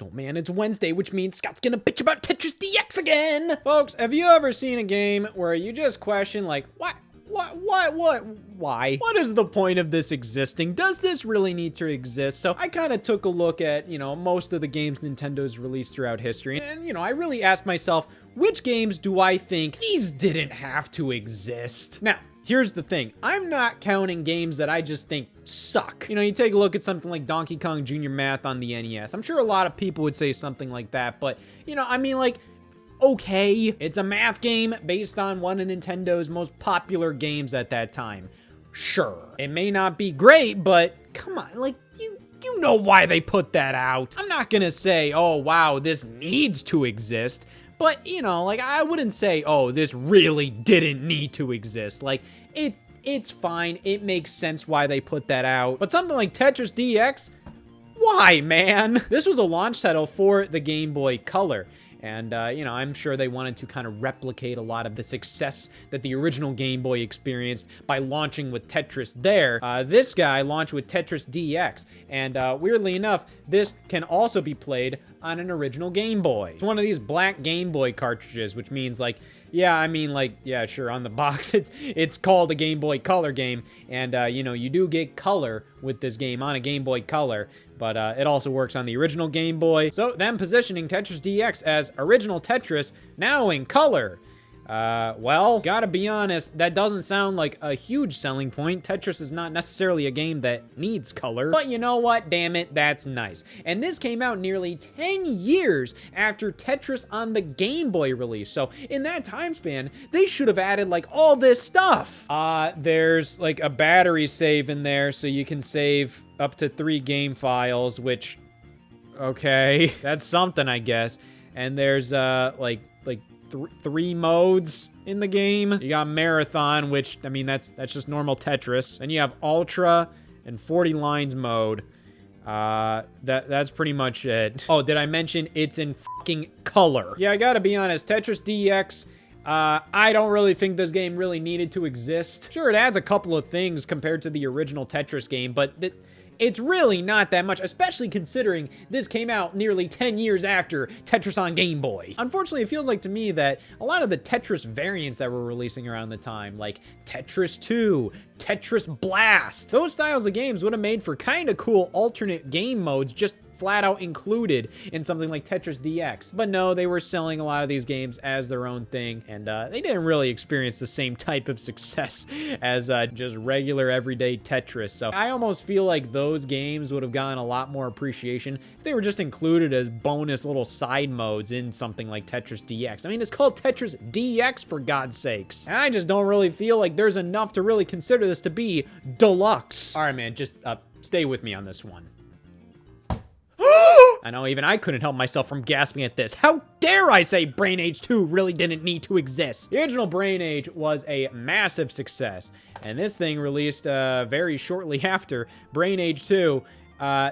Oh man, it's Wednesday, which means Scott's gonna bitch about Tetris DX again! Folks, have you ever seen a game where you just question, like, why? What is the point of this existing? Does this really need to exist? So I kind of took a look at, most of the games Nintendo's released throughout history. And, I really asked myself, which games do I think these didn't have to exist? Now, here's the thing. I'm not counting games that I just think suck. You take a look at something like Donkey Kong Jr. Math on the NES. I'm sure a lot of people would say something like that, but, okay, it's a math game based on one of Nintendo's most popular games at that time. Sure, it may not be great, but come on, you know why they put that out. I'm not gonna say, oh wow, this needs to exist, but I wouldn't say, oh, this really didn't need to exist. It's fine, it makes sense why they put that out. But something like Tetris DX, why, man? This was a launch title for the Game Boy Color. And, I'm sure they wanted to kind of replicate a lot of the success that the original Game Boy experienced by launching with Tetris there. This guy launched with Tetris DX. And, weirdly enough, this can also be played on an original Game Boy. It's one of these black Game Boy cartridges, which means, yeah, sure, on the box, it's called a Game Boy Color game. And, you do get color with this game on a Game Boy Color. But it also works on the original Game Boy. So them positioning Tetris DX as original Tetris, now in color. Well, gotta be honest, that doesn't sound like a huge selling point. Tetris is not necessarily a game that needs color. But you know what? Damn it, that's nice. And this came out nearly 10 years after Tetris on the Game Boy release. So in that time span, they should have added all this stuff. There's a battery save in there, so you can save up to 3 game files, which, okay, that's something, I guess. And there's three modes in the game. You got Marathon, which, that's just normal Tetris. Then you have Ultra and 40 lines mode. That's pretty much it. Oh, did I mention it's in fucking color? Yeah, I gotta be honest, Tetris DX, I don't really think this game really needed to exist. Sure, it adds a couple of things compared to the original Tetris game, but it's really not that much, especially considering this came out nearly 10 years after Tetris on Game Boy. Unfortunately, it feels like to me that a lot of the Tetris variants that were releasing around the time, like Tetris 2, Tetris Blast, those styles of games would have made for kind of cool alternate game modes just flat out included in something like Tetris DX. But no, they were selling a lot of these games as their own thing, and they didn't really experience the same type of success as just regular everyday Tetris. So I almost feel like those games would have gotten a lot more appreciation if they were just included as bonus little side modes in something like Tetris DX. It's called Tetris DX for God's sakes. And I just don't really feel like there's enough to really consider this to be deluxe. All right, man, just stay with me on this one. I know even I couldn't help myself from gasping at this. How dare I say Brain Age 2 really didn't need to exist? The original Brain Age was a massive success, and this thing released very shortly after Brain Age 2.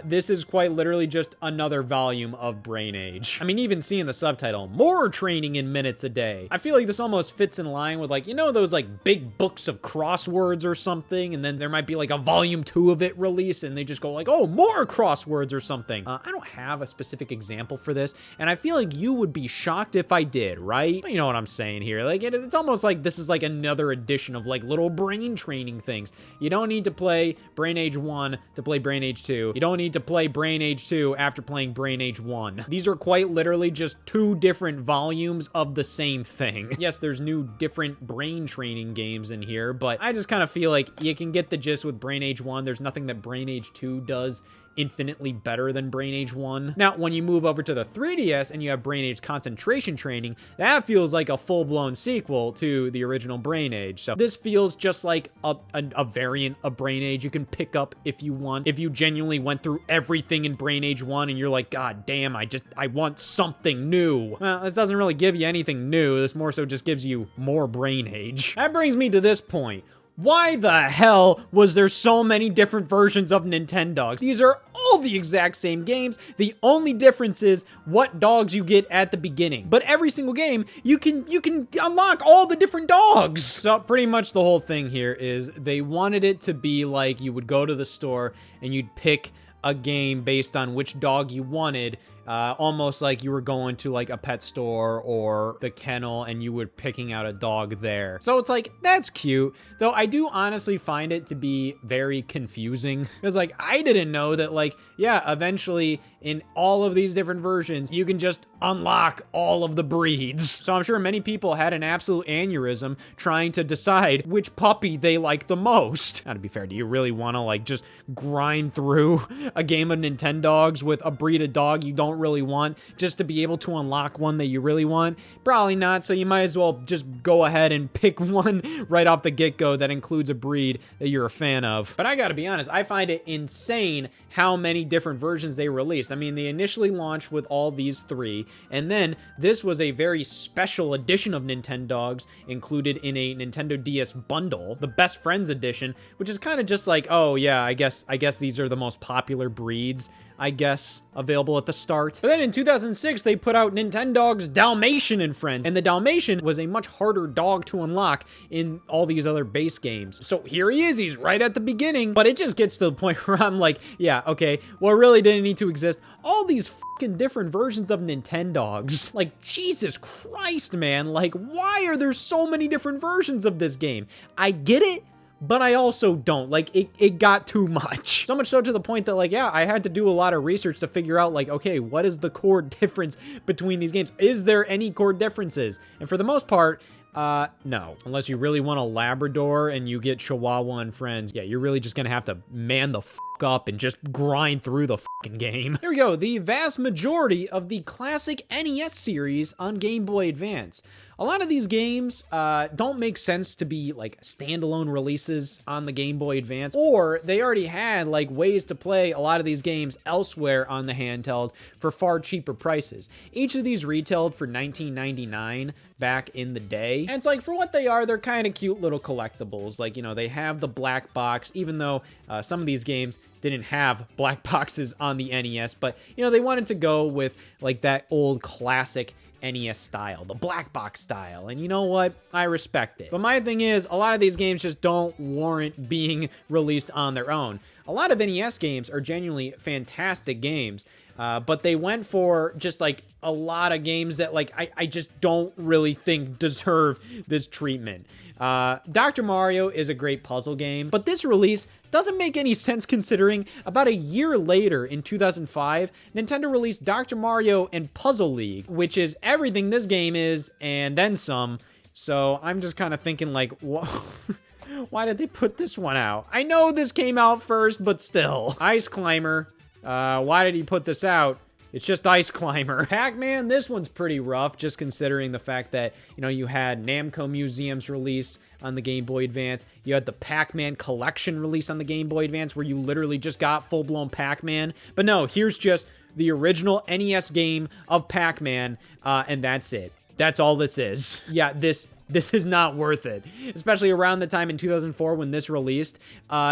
This is quite literally just another volume of Brain Age. Even seeing the subtitle, more training in minutes a day. I feel like this almost fits in line with those big books of crosswords or something, and then there might be a volume 2 of it released, and they just go oh, more crosswords or something. I don't have a specific example for this, and I feel like you would be shocked if I did, right? But you know what I'm saying here. It's almost like this is another edition of little brain training things. You don't need to play Brain Age 1 to play Brain Age 2. You don't need to play Brain Age 2 after playing Brain Age 1. These are quite literally just 2 different volumes of the same thing. Yes, there's new different brain training games in here, but I just kind of feel like you can get the gist with Brain Age 1. There's nothing that Brain Age 2 does infinitely better than Brain Age 1. Now, when you move over to the 3DS and you have Brain Age Concentration Training, that feels like a full-blown sequel to the original Brain Age. So this feels just like a variant of Brain Age you can pick up if you want. If you genuinely went through everything in Brain Age 1 and you're like, God damn, I want something new. Well, this doesn't really give you anything new. This more so just gives you more Brain Age. That brings me to this point. Why the hell was there so many different versions of Nintendogs? These are all the exact same games. The only difference is what dogs you get at the beginning. But every single game, you can unlock all the different dogs. So pretty much the whole thing here is they wanted it to be like you would go to the store and you'd pick a game based on which dog you wanted almost like you were going to like a pet store or the kennel and you were picking out a dog there. So it's like, that's cute. Though I do honestly find it to be very confusing because like I didn't know that like, yeah, eventually in all of these different versions, you can just unlock all of the breeds. So I'm sure many people had an absolute aneurysm trying to decide which puppy they like the most. Now, to be fair, do you really want to like just grind through a game of Nintendogs with a breed of dog you don't really want just to be able to unlock one that you really want? Probably not. So you might as well just go ahead and pick one right off the get-go that includes a breed that you're a fan of. But I gotta be honest, I find it insane how many different versions they released. I mean, they initially launched with all these three, and then this was a very special edition of Nintendogs included in a Nintendo DS bundle, the Best Friends edition, which is kind of just like, oh yeah, I guess these are the most popular breeds, I guess, available at the start. But then in 2006, they put out Nintendogs Dalmatian and Friends, and the Dalmatian was a much harder dog to unlock in all these other base games. So here he is, he's right at the beginning, but it just gets to the point where I'm like, yeah, okay, well, it really didn't need to exist. All these fucking different versions of Nintendogs. Like, Jesus Christ, man, like, why are there so many different versions of this game? I get it, but I also don't. Like, it got too much. So much so to the point that, like, yeah, I had to do a lot of research to figure out, like, okay, what is the core difference between these games? Is there any core differences? And for the most part, no. Unless you really want a Labrador and you get Chihuahua and Friends, yeah, you're really just gonna have to man the up and just grind through the fucking game. Here we go. The vast majority of the classic NES series on Game Boy Advance. A lot of these games don't make sense to be like standalone releases on the Game Boy Advance, or they already had like ways to play a lot of these games elsewhere on the handheld for far cheaper prices. Each of these retailed for $19.99 back in the day. And it's like, for what they are, they're kind of cute little collectibles. Like, you know, they have the black box, even though some of these games didn't have black boxes on the NES, but, you know, they wanted to go with like that old classic NES style, the black box style, and you know what? I respect it. But my thing is, a lot of these games just don't warrant being released on their own. A lot of NES games are genuinely fantastic games, but they went for just like a lot of games that like I just don't really think deserve this treatment. Dr. Mario is a great puzzle game, but this release doesn't make any sense considering about a year later, in 2005, Nintendo released Dr. Mario and Puzzle League, which is everything this game is and then some. So I'm just kind of thinking like, why did they put this one out? I know this came out first, but still. Ice Climber, why did he put this out? It's just Ice Climber. Pac-Man, this one's pretty rough, just considering the fact that, you know, you had Namco Museum's release on the Game Boy Advance. You had the Pac-Man Collection release on the Game Boy Advance, where you literally just got full-blown Pac-Man. But no, here's just the original NES game of Pac-Man, and that's it. That's all this is. Yeah, this is not worth it. Especially around the time in 2004 when this released,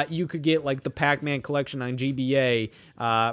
you could get like the Pac-Man collection on GBA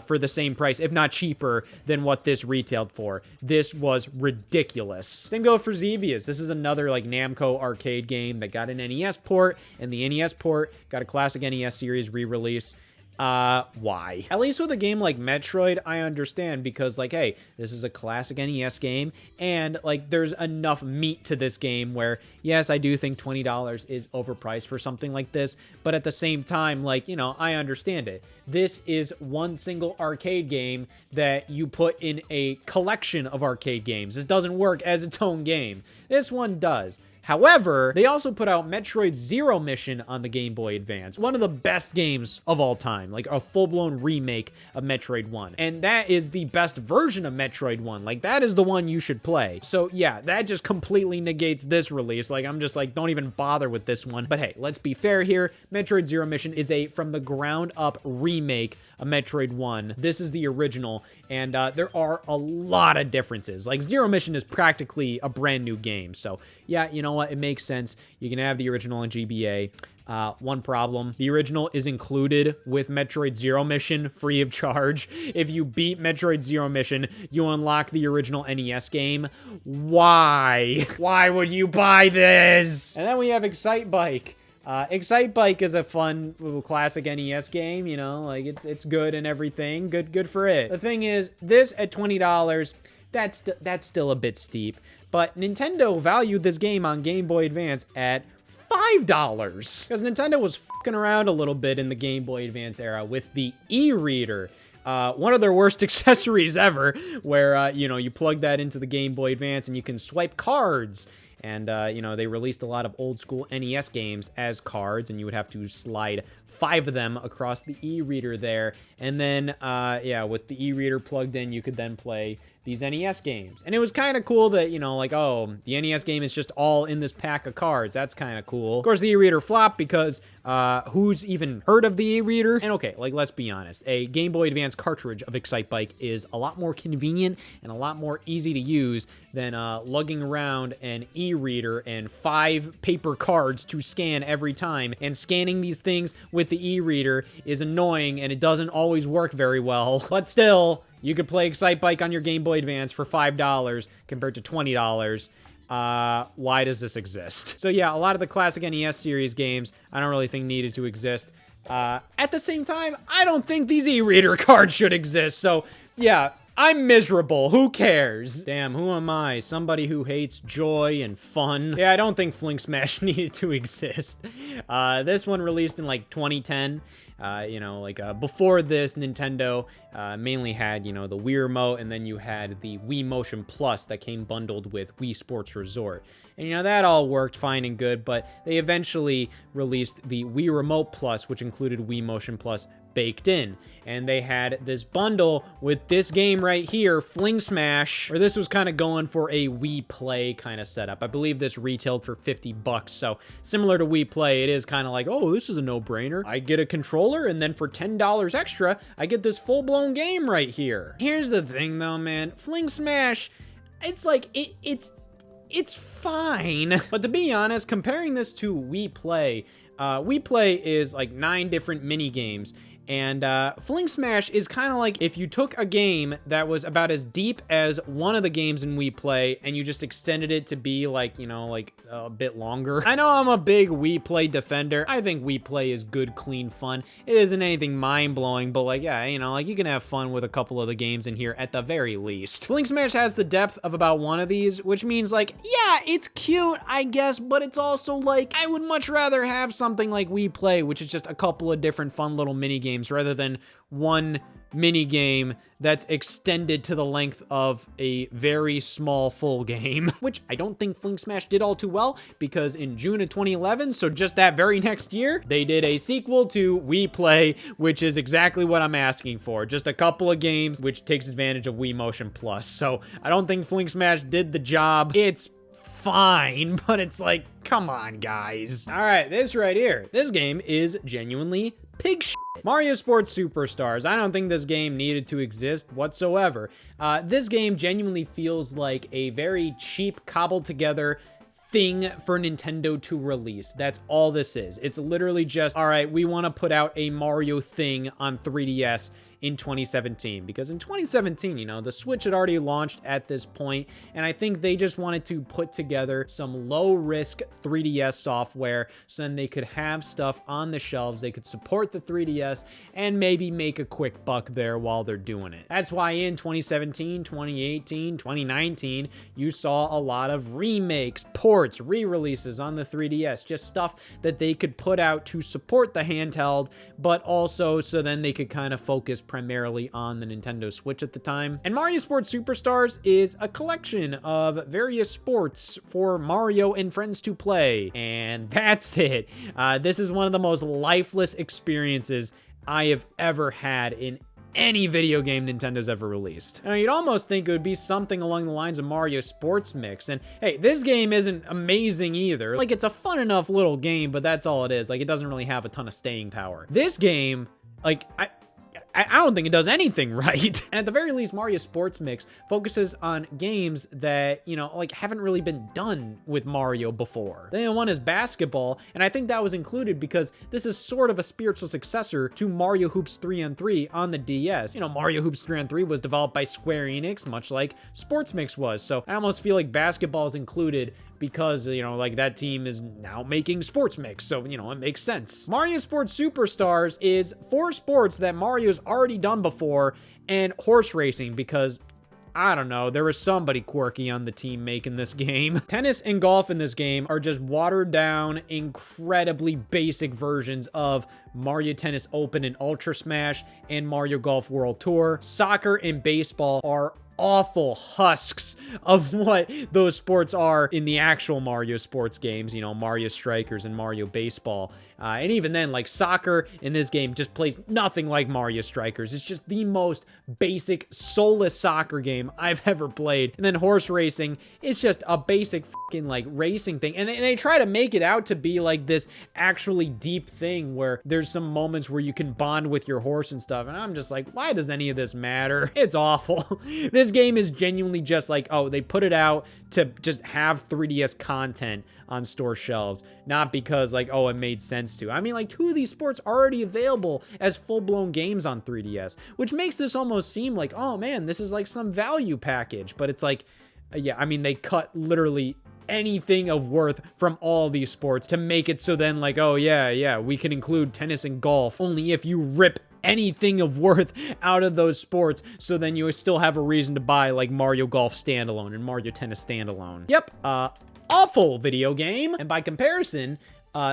for the same price, if not cheaper, than what this retailed for. This was ridiculous. Same goes for Xevious. This is another like Namco arcade game that got an NES port, and the NES port got a classic NES series re-release. Why? At least with a game like Metroid, I understand, because like, hey, this is a classic NES game, and like there's enough meat to this game where, yes, I do think $20 is overpriced for something like this, but at the same time, like, you know, I understand it. This is one single arcade game that you put in a collection of arcade games. This doesn't work as its own game. This one does. However, they also put out Metroid Zero Mission on the Game Boy Advance. One of the best games of all time, like a full-blown remake of Metroid 1. And that is the best version of Metroid 1. Like, that is the one you should play. So yeah, that just completely negates this release. Like, I'm just like, don't even bother with this one. But hey, let's be fair here. Metroid Zero Mission is a from the ground up remake of Metroid 1. This is the original, and there are a lot of differences. Like, Zero Mission is practically a brand new game. So yeah, you know what? It makes sense. You can have the original on GBA. One problem, the original is included with Metroid Zero Mission free of charge. If you beat Metroid Zero Mission, you unlock the original NES game. Why? Why would you buy this? And then we have Excite Bike. Excite Bike is a fun little classic NES game, you know, like it's good and everything. Good for it. The thing is, this at $20, that's still a bit steep. But Nintendo valued this game on Game Boy Advance at $5. Because Nintendo was fucking around a little bit in the Game Boy Advance era with the EReader. One of their worst accessories ever, where, you know, you plug that into the Game Boy Advance and you can swipe cards. And, you know, they released a lot of old school NES games as cards, and you would have to slide 5 of them across the EReader there. And then, yeah, with the EReader plugged in, you could then play these NES games. And it was kind of cool that, you know, like, oh, the NES game is just all in this pack of cards. That's kind of cool. Of course, the EReader flopped because who's even heard of the EReader? And okay, like, let's be honest. A Game Boy Advance cartridge of Excite Bike is a lot more convenient and a lot more easy to use than lugging around an EReader and 5 paper cards to scan every time. And scanning these things with the EReader is annoying and it doesn't always work very well. But still, you could play Excite Bike on your Game Boy Advance for $5 compared to $20. Why does this exist? So yeah, a lot of the classic NES series games, I don't really think needed to exist. At the same time, I don't think these EReader cards should exist. So yeah, I'm miserable. Who cares? Damn, who am I? Somebody who hates joy and fun. Yeah, I don't think Fling Smash needed to exist. This one released in like 2010. You know, like before this, Nintendo mainly had, you know, the Wii Remote, and then you had the Wii Motion Plus that came bundled with Wii Sports Resort. And, you know, that all worked fine and good, but they eventually released the Wii Remote Plus, which included Wii Motion Plus baked in. And they had this bundle with this game right here, Fling Smash, where this was kind of going for a Wii Play kind of setup. I believe this retailed for $50, so similar to Wii Play, it is kind of like, oh, this is a no-brainer. I get a controller, and then for $10 extra, I get this full-blown game right here. Here's the thing, though, man. Fling Smash, it's like, it's fine. But to be honest, comparing this to Wii Play is like 9 different mini games. And Fling Smash is kind of like if you took a game that was about as deep as one of the games in Wii Play and you just extended it to be like, you know, like a bit longer. I know I'm a big Wii Play defender. I think Wii Play is good, clean fun. It isn't anything mind-blowing, but like, yeah, you know, like you can have fun with a couple of the games in here at the very least. Fling Smash has the depth of about one of these, which means like, yeah, it's cute, I guess, but it's also like, I would much rather have something like Wii Play, which is just a couple of different fun little mini games rather than one mini game that's extended to the length of a very small full game, which I don't think Fling Smash did all too well, because in June of 2011, so just that very next year, they did a sequel to Wii Play, which is exactly what I'm asking for. Just a couple of games which takes advantage of Wii Motion Plus. So I don't think Fling Smash did the job. It's fine, but it's like, come on, guys. All right, this right here, this game is genuinely pig shit. Mario Sports Superstars. I don't think this game needed to exist whatsoever. This game genuinely feels like a very cheap, cobbled together thing for Nintendo to release. That's all this is. It's literally just, all right, we want to put out a Mario thing on 3DS in 2017, because in 2017, you know, the Switch had already launched at this point, and I think they just wanted to put together some low-risk 3DS software so then they could have stuff on the shelves, they could support the 3DS, and maybe make a quick buck there while they're doing it. That's why in 2017, 2018, 2019, you saw a lot of remakes, ports, re-releases on the 3DS, just stuff that they could put out to support the handheld, but also so then they could kind of focus primarily on the Nintendo Switch at the time. And Mario Sports Superstars is a collection of various sports for Mario and friends to play. And that's it. This is one of the most lifeless experiences I have ever had in any video game Nintendo's ever released. Now, you'd almost think it would be something along the lines of Mario Sports Mix. And hey, this game isn't amazing either. Like, it's a fun enough little game, but that's all it is. Like, it doesn't really have a ton of staying power. This game, like, I don't think it does anything right. And at the very least, Mario Sports Mix focuses on games that, you know, like haven't really been done with Mario before. The other one is basketball, and I think that was included because this is sort of a spiritual successor to Mario Hoops 3-on-3 on the DS. You know, Mario Hoops 3-on-3 was developed by Square Enix, much like Sports Mix was. So I almost feel like basketball is included because, you know, like that team is now making Sports Mix. So, you know, it makes sense. Mario Sports Superstars is 4 sports that Mario's already done before, and horse racing, because I don't know, there was somebody quirky on the team making this game. Tennis and golf in this game are just watered down, incredibly basic versions of Mario Tennis Open and Ultra Smash and Mario Golf World Tour. Soccer and baseball are awful husks of what those sports are in the actual Mario sports games, you know, Mario Strikers and Mario Baseball. And even then, like, soccer in this game just plays nothing like Mario Strikers. It's just the most basic, soulless soccer game I've ever played. And then horse racing, it's just a basic fucking, like, racing thing. And they try to make it out to be, like, this actually deep thing where there's some moments where you can bond with your horse and stuff. And I'm just like, why does any of this matter? It's awful. This game is genuinely just like, oh, they put it out to just have 3DS content on store shelves, not because, like, oh, it made sense to. I mean, like, 2 of these sports are already available as full-blown games on 3DS, which makes this almost seem like, oh man, this is like some value package. But it's like, yeah, I mean, they cut literally anything of worth from all these sports to make it so then, like, oh yeah, we can include tennis and golf only if you rip anything of worth out of those sports, so then you still have a reason to buy, like, Mario Golf standalone and Mario Tennis standalone. Yep, awful video game. And by comparison,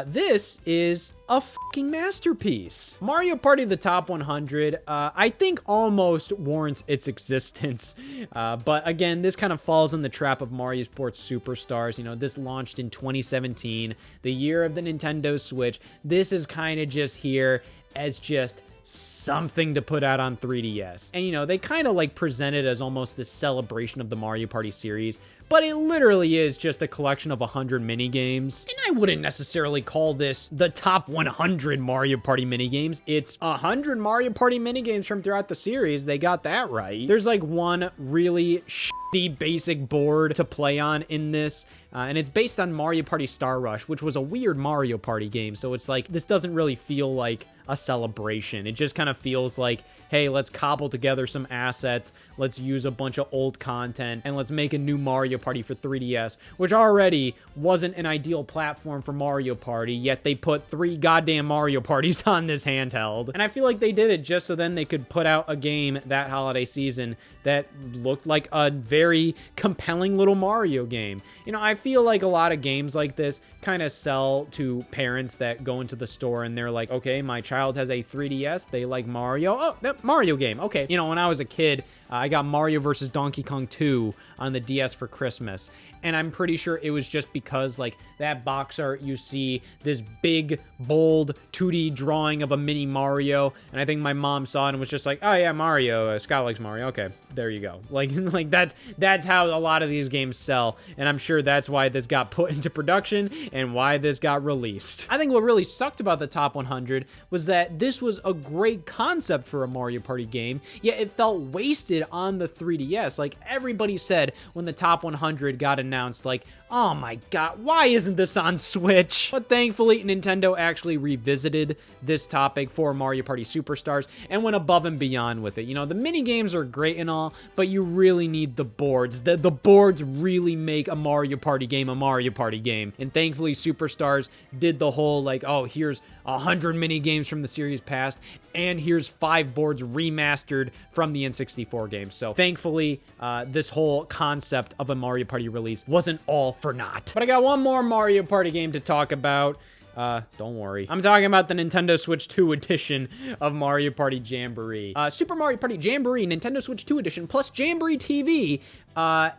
this is a fucking masterpiece. Mario Party the Top 100, I think almost warrants its existence. But again, this kind of falls in the trap of Mario Sports Superstars. You know, this launched in 2017, the year of the Nintendo Switch. This is kind of just here as just something to put out on 3DS. And, you know, they kind of like present it as almost this celebration of the Mario Party series, but it literally is just a collection of 100 minigames. And I wouldn't necessarily call this the top 100 Mario Party minigames. It's 100 Mario Party minigames from throughout the series. They got that right. There's like one really shitty basic board to play on in this, and it's based on Mario Party Star Rush, which was a weird Mario Party game. So it's like, this doesn't really feel like a celebration. It just kind of feels like, hey, let's cobble together some assets, let's use a bunch of old content, and let's make a new Mario Party for 3DS, which already wasn't an ideal platform for Mario Party, yet they put 3 goddamn Mario Parties on this handheld. And I feel like they did it just so then they could put out a game that holiday season that looked like a very compelling little Mario game. You know, I feel like a lot of games like this kind of sell to parents that go into the store and they're like, okay, my child has a 3DS, they like Mario, oh, that Mario game, okay. You know, when I was a kid, I got Mario vs. Donkey Kong 2 on the DS for Christmas, and I'm pretty sure it was just because, like, that box art, you see this big, bold 2D drawing of a mini Mario, and I think my mom saw it and was just like, oh yeah, Mario, Scott likes Mario, okay, there you go. Like that's how a lot of these games sell, and I'm sure that's why this got put into production and why this got released. I think what really sucked about the Top 100 was that this was a great concept for a Mario Party game, yet it felt wasted on the 3DS. Like, everybody said when the Top 100 got announced, like, oh my god, why isn't this on Switch? But thankfully, Nintendo actually revisited this topic for Mario Party Superstars and went above and beyond with it. You know, the mini games are great and all, but you really need the boards. The boards really make a Mario Party game a Mario Party game. And thankfully, Superstars did the whole, like, oh, here's 100 mini games from the series past, and here's 5 boards remastered from the N64 games. So thankfully, this whole concept of a Mario Party release wasn't all for naught. But I got one more Mario Party game to talk about. Don't worry. I'm talking about the Nintendo Switch 2 edition of Mario Party Jamboree. Super Mario Party Jamboree Nintendo Switch 2 edition plus Jamboree TV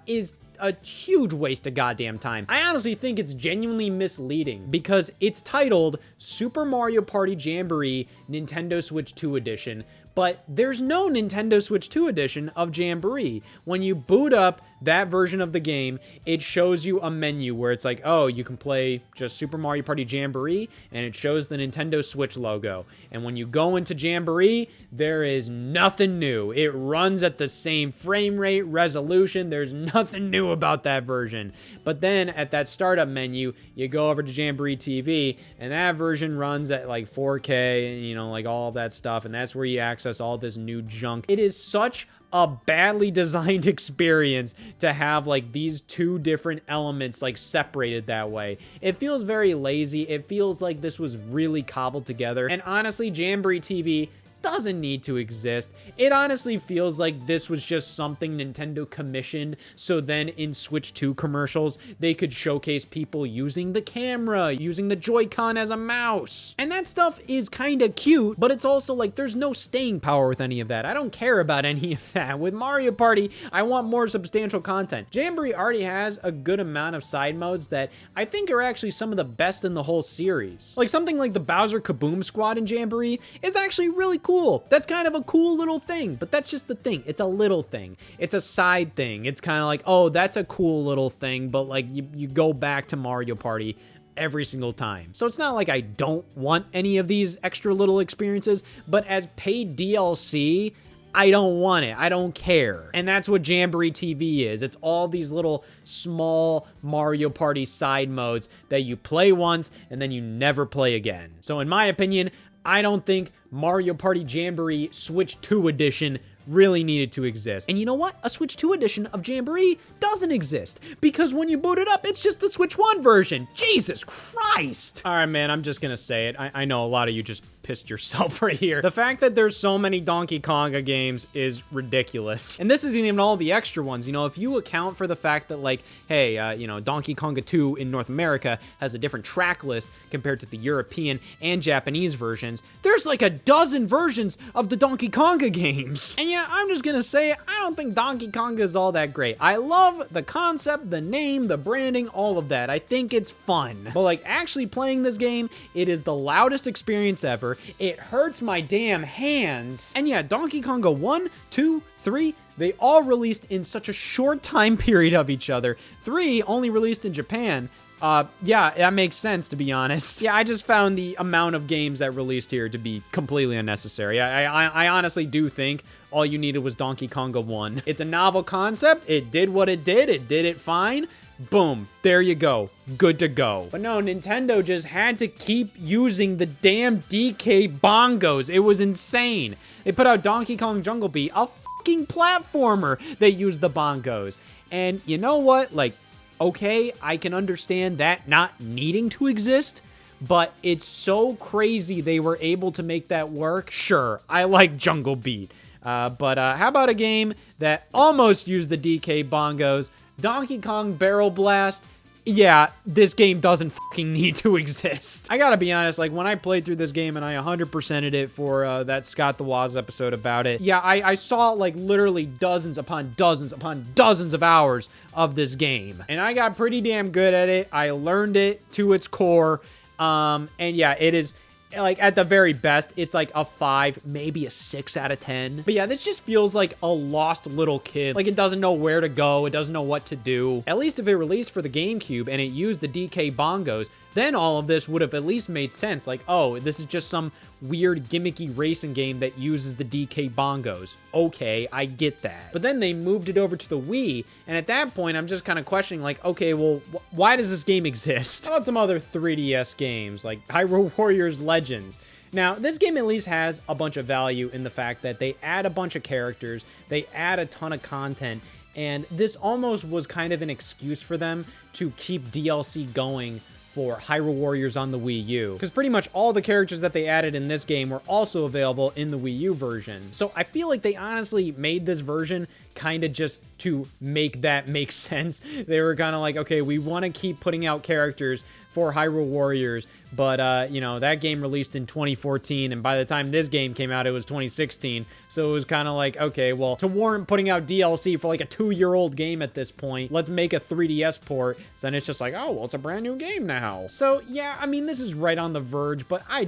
is a huge waste of goddamn time. I honestly think it's genuinely misleading because it's titled Super Mario Party Jamboree Nintendo Switch 2 edition, but there's no Nintendo Switch 2 edition of Jamboree. When you boot up that version of the game, it shows you a menu where it's like, oh, you can play just Super Mario Party Jamboree, and it shows the Nintendo Switch logo. And when you go into Jamboree, there is nothing new. It runs at the same frame rate, resolution. There's nothing new about that version. But then at that startup menu, you go over to Jamboree TV, and that version runs at like 4K, and, you know, like all of that stuff, and that's where you access all this new junk. It is such a badly designed experience to have like these two different elements like separated that way. It feels very lazy. It feels like this was really cobbled together. And honestly, Jamboree TV doesn't need to exist. It honestly feels like this was just something Nintendo commissioned, so then in Switch 2 commercials, they could showcase people using the camera, using the Joy-Con as a mouse. And that stuff is kind of cute, but it's also like there's no staying power with any of that. I don't care about any of that. With Mario Party, I want more substantial content. Jamboree already has a good amount of side modes that I think are actually some of the best in the whole series. Like something like the Bowser Kaboom Squad in Jamboree is actually really cool. That's kind of a cool little thing, but that's just the thing. It's a little thing. It's a side thing. It's kind of like, oh, that's a cool little thing, but like you go back to Mario Party every single time. So it's not like I don't want any of these extra little experiences, but as paid DLC, I don't want it. I don't care. And that's what Jamboree TV is. It's all these little small Mario Party side modes that you play once and then you never play again. So in my opinion, I don't think Mario Party Jamboree Switch 2 Edition really needed to exist. And you know what? A Switch 2 edition of Jamboree doesn't exist because when you boot it up, it's just the Switch 1 version. Jesus Christ. All right, man, I'm just gonna say it. I know a lot of you just pissed yourself right here. The fact that there's so many Donkey Konga games is ridiculous. And this isn't even all the extra ones. You know, if you account for the fact that like, hey, you know, Donkey Konga 2 in North America has a different track list compared to the European and Japanese versions, there's like a dozen versions of the Donkey Konga games. And yeah, I'm just gonna say, I don't think Donkey Konga is all that great. I love the concept, the name, the branding, all of that. I think it's fun. But like actually playing this game, it is the loudest experience ever. It hurts my damn hands. And yeah, Donkey Konga 1, 2, 3, they all released in such a short time period of each other. 3 only released in Japan. Yeah, that makes sense, to be honest. Yeah, I just found the amount of games that released here to be completely unnecessary. I honestly do think all you needed was Donkey Konga 1. It's a novel concept. It did what it did. It did it fine. Boom, there you go, good to go. But no, Nintendo just had to keep using the damn DK bongos. It was insane. They put out Donkey Kong Jungle Beat, a fucking platformer that used the bongos. And you know what? Like, okay, I can understand that not needing to exist, but it's so crazy they were able to make that work. Sure, I like Jungle Beat. But how about a game that almost used the DK bongos? Donkey Kong Barrel Blast. Yeah, this game doesn't fucking need to exist. I gotta be honest, like when I played through this game and I 100%ed it for that Scott the Woz episode about it, yeah, I saw like literally dozens upon dozens upon dozens of hours of this game. And I got pretty damn good at it. I learned it to its core. And yeah, it is... like at the very best, it's like a 5, maybe a 6 out of 10. But yeah, this just feels like a lost little kid. Like it doesn't know where to go. It doesn't know what to do. At least if it released for the GameCube and it used the DK bongos, then all of this would have at least made sense. Like, oh, this is just some weird gimmicky racing game that uses the DK bongos. Okay, I get that. But then they moved it over to the Wii, and at that point, I'm just kind of questioning, like, okay, well, why does this game exist? How about some other 3DS games, like Hyrule Warriors Legends? Now, this game at least has a bunch of value in the fact that they add a bunch of characters, they add a ton of content, and this almost was kind of an excuse for them to keep DLC going for Hyrule Warriors on the Wii U, because pretty much all the characters that they added in this game were also available in the Wii U version. So I feel like they honestly made this version kind of just to make that make sense. They were kind of like, okay, we want to keep putting out characters for Hyrule Warriors, but you know, that game released in 2014, and by the time this game came out, it was 2016. So it was kind of like, okay, well, to warrant putting out DLC for like a 2-year-old game at this point, let's make a 3DS port. So then it's just like, oh, well, it's a brand new game now. So yeah, I mean, this is right on the verge, but I'm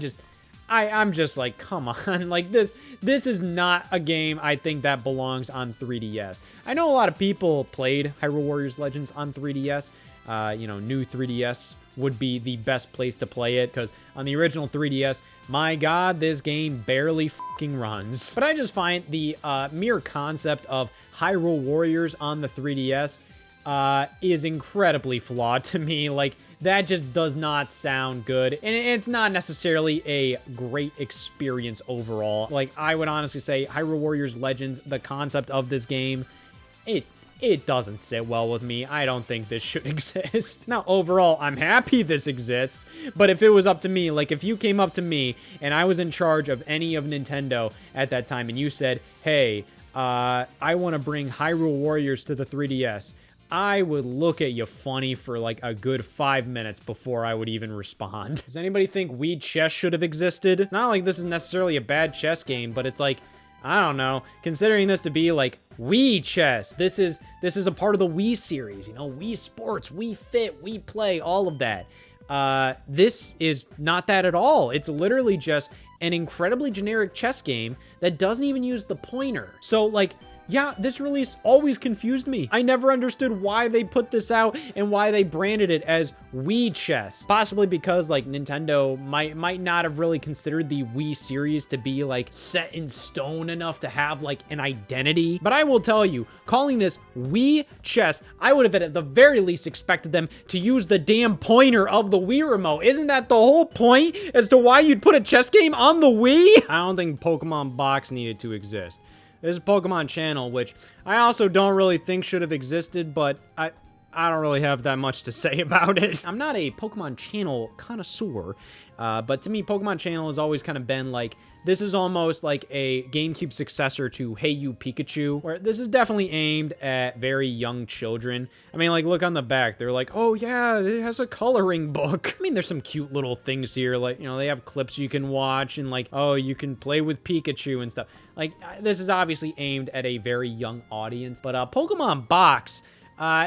just like, come on, like this is not a game I think that belongs on 3DS. I know a lot of people played Hyrule Warriors Legends on 3DS. You know, new 3DS would be the best place to play it, because on the original 3DS, my god, this game barely fucking runs. But I just find the mere concept of Hyrule Warriors on the 3DS is incredibly flawed to me. Like, that just does not sound good. And it's not necessarily a great experience overall. Like, I would honestly say Hyrule Warriors Legends, the concept of this game, it doesn't sit well with me. I don't think this should exist. Now, overall, I'm happy this exists, but if it was up to me, like if you came up to me and I was in charge of any of Nintendo at that time and you said, hey, I want to bring Hyrule Warriors to the 3DS, I would look at you funny for like a good 5 minutes before I would even respond. Does anybody think Wii Chess should have existed? It's not like this is necessarily a bad chess game, but it's like, I don't know, considering this to be like Wii Chess, this is a part of the Wii series, you know, Wii Sports, Wii Fit, Wii Play, all of that. This is not that at all. It's literally just an incredibly generic chess game that doesn't even use the pointer. So like, yeah, this release always confused me. I never understood why they put this out and why they branded it as Wii Chess. Possibly because like Nintendo might not have really considered the Wii series to be like set in stone enough to have like an identity. But I will tell you, calling this Wii Chess, I would have at the very least expected them to use the damn pointer of the Wii remote. Isn't that the whole point as to why you'd put a chess game on the Wii? I don't think Pokemon Box needed to exist. There's a Pokemon channel, which I also don't really think should have existed, but I don't really have that much to say about it. I'm not a Pokemon channel connoisseur, but to me, Pokemon channel has always kind of been like, this is almost like a GameCube successor to Hey You Pikachu, where this is definitely aimed at very young children. I mean, like, look on the back. They're like, oh, yeah, it has a coloring book. I mean, there's some cute little things here. Like, you know, they have clips you can watch and, like, oh, you can play with Pikachu and stuff. Like, this is obviously aimed at a very young audience. But Pokemon Box,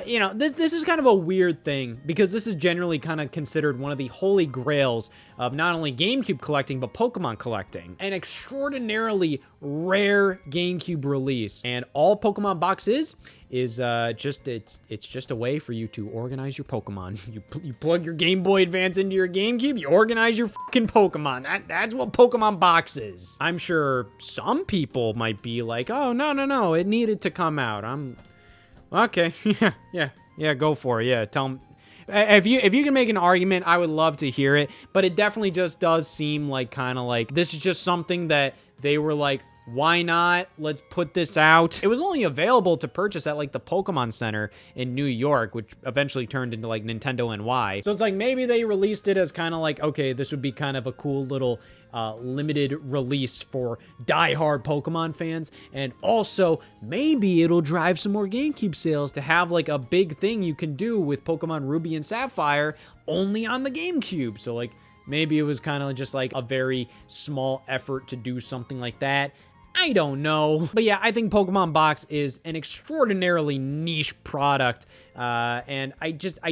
you know, this is kind of a weird thing because this is generally kind of considered one of the holy grails of not only GameCube collecting, but Pokemon collecting. An extraordinarily rare GameCube release. And all Pokemon Box is it's just a way for you to organize your Pokemon. You plug your Game Boy Advance into your GameCube, you organize your fucking Pokemon. That's what Pokemon Box is. I'm sure some people might be like, oh, no, it needed to come out. Okay, yeah, go for it. Yeah, tell them. If you can make an argument, I would love to hear it. But it definitely just does seem like kind of like this is just something that they were like, why not? Let's put this out. It was only available to purchase at like the Pokemon Center in New York, which eventually turned into like Nintendo NY. So it's like maybe they released it as kind of like, okay, this would be kind of a cool little limited release for diehard Pokemon fans. And also maybe it'll drive some more GameCube sales to have like a big thing you can do with Pokemon Ruby and Sapphire only on the GameCube. So like maybe it was kind of just like a very small effort to do something like that. I don't know. But yeah, I think Pokemon Box is an extraordinarily niche product. And I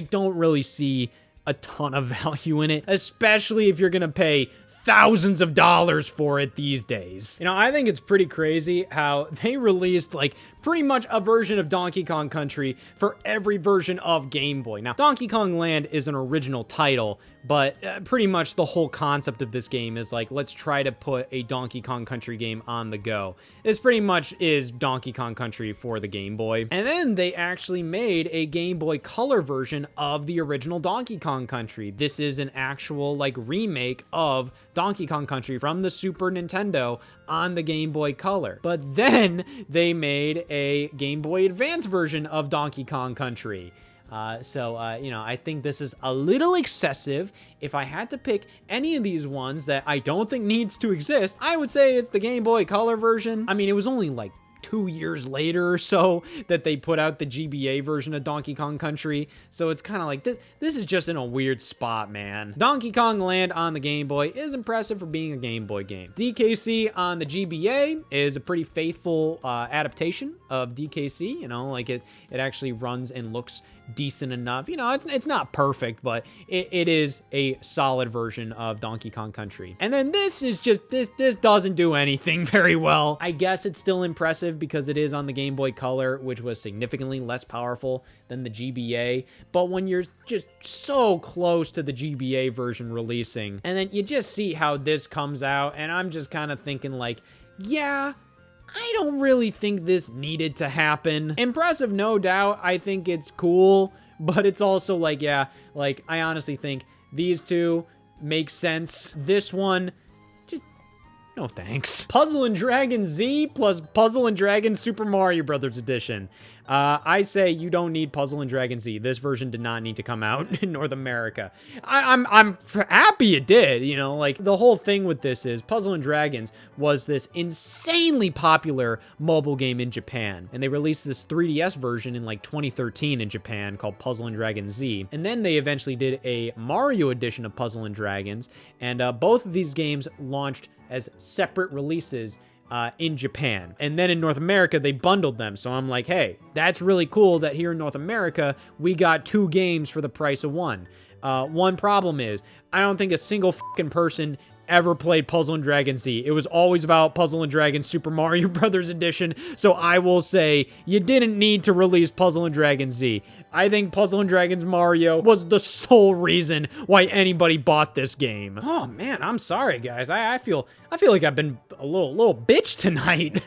don't really see a ton of value in it, especially if you're going to pay thousands of dollars for it these days. You know, I think it's pretty crazy how they released like pretty much a version of Donkey Kong Country for every version of Game Boy. Now, Donkey Kong Land is an original title, but pretty much the whole concept of this game is like, let's try to put a Donkey Kong Country game on the go. This pretty much is Donkey Kong Country for the Game Boy. And then they actually made a Game Boy Color version of the original Donkey Kong Country. This is an actual like remake of Donkey Kong Country from the Super Nintendo on the Game Boy Color. But then they made a Game Boy Advance version of Donkey Kong Country. You know, I think this is a little excessive. If I had to pick any of these ones that I don't think needs to exist, I would say it's the Game Boy Color version. I mean, it was only like 2 years later or so that they put out the GBA version of Donkey Kong Country. So it's kind of like this is just in a weird spot, man. Donkey Kong Land on the Game Boy is impressive for being a Game Boy game. DKC on the GBA is a pretty faithful adaptation of DKC. You know, like it actually runs and looks decent enough. You know, it's not perfect, but it is a solid version of Donkey Kong Country. And then this is just, this doesn't do anything very well. I guess it's still impressive because it is on the Game Boy Color, which was significantly less powerful than the GBA. But when you're just so close to the GBA version releasing, and then you just see how this comes out, and I'm just kind of thinking like, yeah, I don't really think this needed to happen. Impressive, no doubt. I think it's cool, but it's also like, yeah, like I honestly think these two make sense. This one, just no thanks. Puzzle and Dragon Z plus Puzzle and Dragon Super Mario Brothers Edition. I say you don't need Puzzle and Dragon Z. This version did not need to come out in North America. I'm happy it did, you know, like the whole thing with this is Puzzle and Dragons was this insanely popular mobile game in Japan. And they released this 3DS version in like 2013 in Japan called Puzzle and Dragon Z. And then they eventually did a Mario edition of Puzzle and Dragons. And both of these games launched as separate releases in Japan. And then in North America, they bundled them. So I'm like, hey, that's really cool that here in North America, we got 2 games for the price of 1. One problem is, I don't think a single fucking person ever played Puzzle and Dragon Z. It was always about Puzzle and Dragon Super Mario Brothers Edition. So I will say, you didn't need to release Puzzle and Dragon Z. I think Puzzle and Dragons Mario was the sole reason why anybody bought this game. Oh man, I'm sorry guys. I feel like I've been a little bitch tonight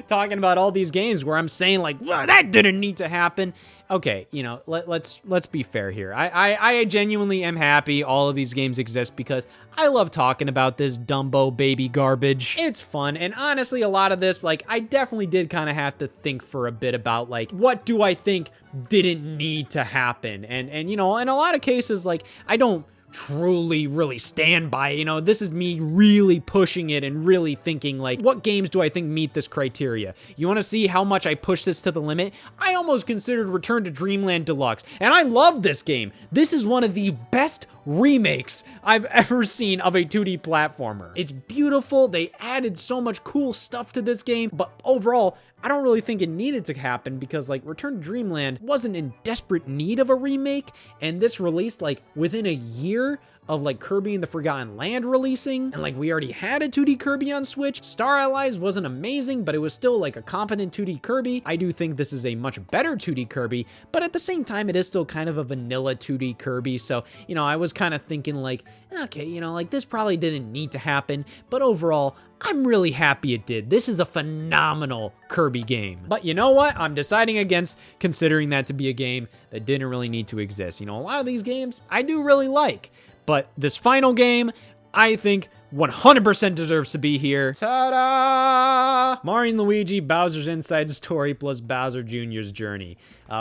talking about all these games where I'm saying like, well, that didn't need to happen. Okay, you know, let's be fair here. I genuinely am happy all of these games exist because I love talking about this Dumbo baby garbage. It's fun, and honestly, a lot of this, like, I definitely did kind of have to think for a bit about, like, what do I think didn't need to happen? And you know, in a lot of cases, like, I don't truly really stand by it. You know, this is me really pushing it and really thinking like, what games do I think meet this criteria? You want to see how much I push this to the limit? I almost considered Return to Dreamland Deluxe, and I love this game. This is one of the best remakes I've ever seen of a 2D platformer. It's beautiful. They added so much cool stuff to this game, but overall, I don't really think it needed to happen because like Return to Dreamland wasn't in desperate need of a remake, and this released like within a year of like Kirby and the Forgotten Land releasing, and like we already had a 2D Kirby on Switch. Star Allies wasn't amazing, but it was still like a competent 2D Kirby. I do think this is a much better 2D Kirby, but at the same time, it is still kind of a vanilla 2D Kirby. So, you know, I was kind of thinking like, okay, you know, like this probably didn't need to happen, but overall, I'm really happy it did. This is a phenomenal Kirby game. But you know what? I'm deciding against considering that to be a game that didn't really need to exist. You know, a lot of these games I do really like, but this final game, I think 100% deserves to be here. Ta-da! Mario & Luigi Bowser's Inside Story plus Bowser Jr.'s Journey.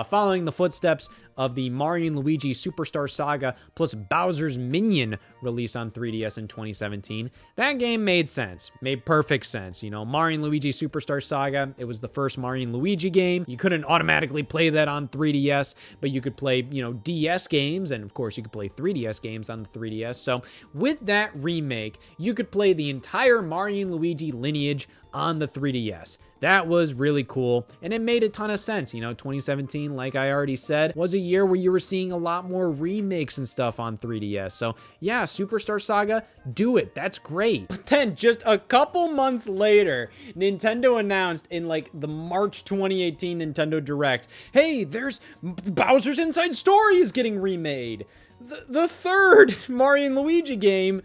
Following the footsteps of the Mario & Luigi Superstar Saga plus Bowser's Minion release on 3DS in 2017, that game made sense. Made perfect sense. You know, Mario & Luigi Superstar Saga, it was the first Mario & Luigi game. You couldn't automatically play that on 3DS, but you could play, you know, DS games, and of course you could play 3DS games on the 3DS. So with that remake, you could play the entire Mario & Luigi lineage on the 3DS. That was really cool, and it made a ton of sense. You know, 2017, like I already said, was a year where you were seeing a lot more remakes and stuff on 3DS. So yeah, Superstar Saga, do it. That's great. But then just a couple months later, Nintendo announced in like the March 2018 Nintendo Direct, hey, there's Bowser's Inside Story is getting remade. The third Mario & Luigi game,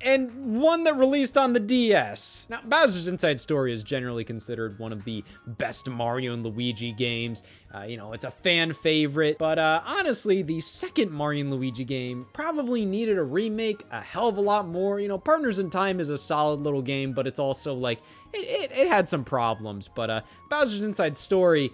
and one that released on the DS. Now, Bowser's Inside Story is generally considered one of the best Mario & Luigi games. You know, it's a fan favorite, but honestly, the second Mario & Luigi game probably needed a remake a hell of a lot more. You know, Partners in Time is a solid little game, but it's also like, it had some problems. But Bowser's Inside Story,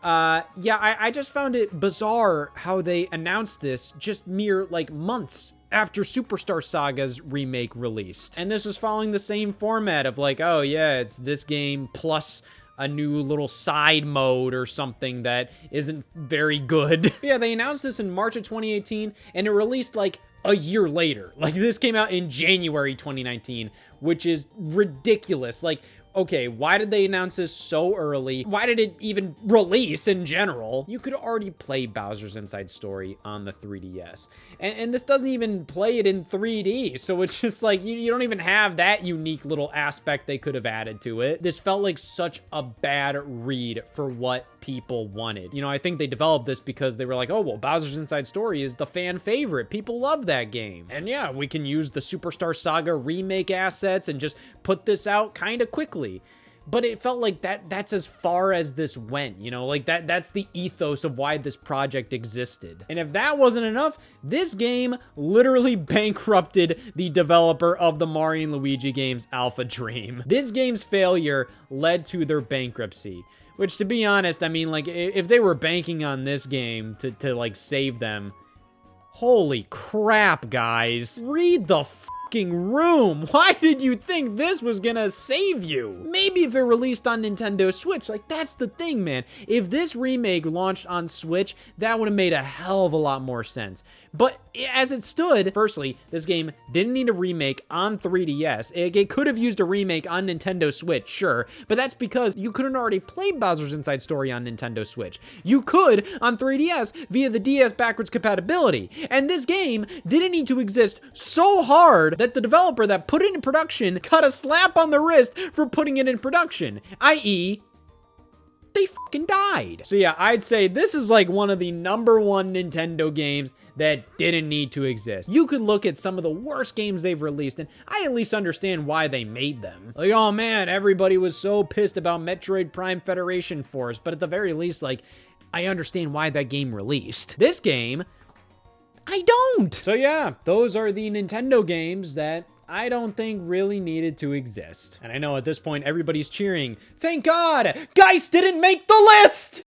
yeah, I just found it bizarre how they announced this just mere like months after Superstar Saga's remake released. And this was following the same format of like, oh yeah, it's this game plus a new little side mode or something that isn't very good. Yeah, they announced this in March of 2018 and it released like a year later. Like this came out in January 2019, which is ridiculous. Like, okay, why did they announce this so early? Why did it even release in general? You could already play Bowser's Inside Story on the 3DS. And this doesn't even play it in 3D. So it's just like, you don't even have that unique little aspect they could have added to it. This felt like such a bad read for what people wanted. You know, I think they developed this because they were like, oh, well, Bowser's Inside Story is the fan favorite. People love that game. And yeah, we can use the Superstar Saga remake assets and just put this out kind of quickly. but it felt like that's as far as this went, you know, like that's the ethos of why this project existed. And if that wasn't enough, this game literally bankrupted the developer of the Mario and Luigi games Alpha Dream. This game's failure led to their bankruptcy, which, to be honest, I mean, like, if they were banking on this game to like save them, holy crap, guys. Read the fucking room. Why did you think this was gonna save you? Maybe if it released on Nintendo Switch, like, that's the thing, man. If this remake launched on Switch, that would have made a hell of a lot more sense. But as it stood, firstly, this game didn't need a remake on 3DS. It could have used a remake on Nintendo Switch, sure, but that's because you couldn't already play Bowser's Inside Story on Nintendo Switch. You could on 3DS via the DS backwards compatibility. And this game didn't need to exist so hard that the developer that put it in production got a slap on the wrist for putting it in production, i.e., they fucking died. So yeah, I'd say this is like one of the #1 Nintendo games that didn't need to exist. You could look at some of the worst games they've released, and I at least understand why they made them. Like, oh man, everybody was so pissed about Metroid Prime Federation Force, but at the very least, like, I understand why that game released. This game, I don't. So yeah, those are the Nintendo games that I don't think really needed to exist. And I know at this point, everybody's cheering, thank God, Geist didn't make the list!